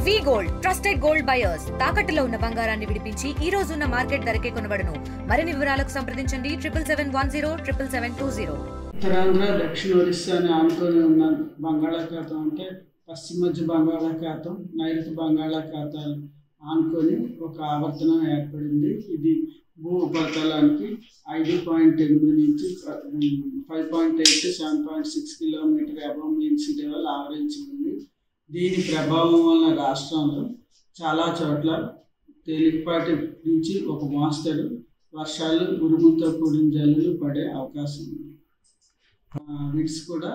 వి gold trusted gold buyers తాకట్టులో ఉన్న బంగారాన్ని విడిపించి ఈ రోజు ఉన్న మార్కెట్ ధరకే కొనబడును. మరిన్ని వివరాలకు సంప్రదించండి 77107720. ఉత్తరాంధ్ర దక్షిణ ఒరిస్సాని ఆనుకొని ఉన్న బంగాళాఖాతం అంటే పశ్చిమ మధ్య బంగాళాఖాతం నైరుతి బంగాళాఖాతాలు ఆనుకొని ఒక ఆవర్తనం ఏర్పడింది. ఇది భూ ఉపరితలానికి 5.8 నుంచి 5.8 to 7.6 kilometre above mean sea level ఆవరించి ఉంది. దీని ప్రభావం వలన రాష్ట్రంలో చాలా చోట్ల తేలికపాటి నుంచి ఒక మోస్తరు వర్షాలు ఉరుములతో కూడిన జల్లులు పడే అవకాశం ఉంది. విండ్స్ కూడా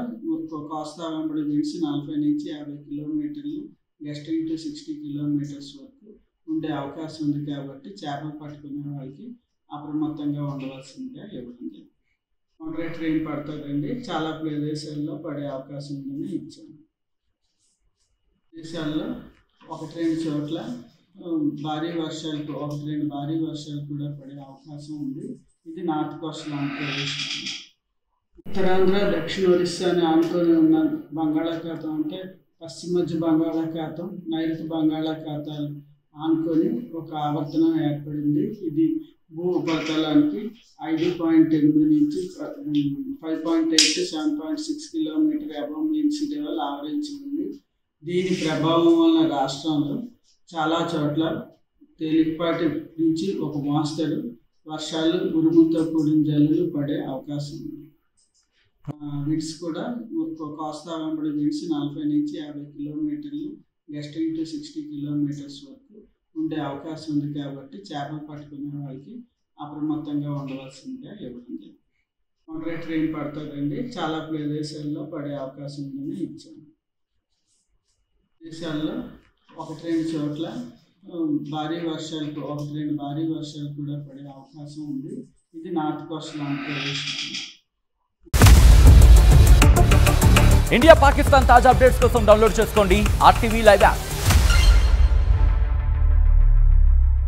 కోస్తా వెంబడి విండ్స్ 40 నుంచి 50 కిలోమీటర్లు గస్టింగ్ టు 60 కిలోమీటర్స్ వరకు ఉండే అవకాశం ఉంది. కాబట్టి చేపలు పట్టుకునే వాళ్ళకి అప్రమత్తంగా ఉండవలసిందిగా ఇవ్వండి. మోడరేట్ రెయిన్ పడుతుందండి. చాలా ప్రదేశాల్లో పడే అవకాశం ఉందని ఇచ్చాము. దేశాల్లో 1-2 చోట్ల భారీ వర్షాలు 1-2 భారీ వర్షాలు కూడా పడే అవకాశం ఉంది. ఇది నార్త్ కోస్టల్ ఆంధ్రప్రదేశ్. ఉత్తరాంధ్ర దక్షిణ ఒరిస్సాని ఆనుకొని ఉన్న బంగాళాఖాతం అంటే పశ్చిమ మధ్య బంగాళాఖాతం నైరుతి బంగాళాఖాతాలు ఆనుకొని ఒక ఆవర్తనం ఏర్పడింది. ఇది భూ ఉపరితలానికి 5.8 నుంచి 5.8 to 7.6 kilometre above mean sea level ఆవరించి ఉంది. దీని ప్రభావం వలన రాష్ట్రంలో చాలా చోట్ల తేలికపాటి నుంచి ఒక మోస్తరు వర్షాలు ఉరుములతో కూడిన జల్లులు పడే అవకాశం ఉంది. విండ్స్ కూడా కోస్తా వెంబడి విండ్స్ 40 నుంచి 50 కిలోమీటర్లు గస్టింగ్ టు 60 కిలోమీటర్స్ వరకు ఉండే అవకాశం ఉంది. కాబట్టి చేపలు పట్టుకునే వాళ్ళకి అప్రమత్తంగా ఉండవలసిందిగా ఇవ్వండి. మోడరేట్ రెయిన్ పడుతుందండి. చాలా ప్రదేశాల్లో పడే అవకాశం ఉందని ఇచ్చాము. దేశాల్లో 1-2 చోట్ల భారీ వర్షాలు 1-2 భారీ వర్షాలు కూడా పడే అవకాశం ఉంది. ఇది north coastal Andhra Pradesh. India Pakistan తాజా అప్డేట్స్ కోసం డౌన్లోడ్ చేసుకోండి RTV లైవ్ యాప్.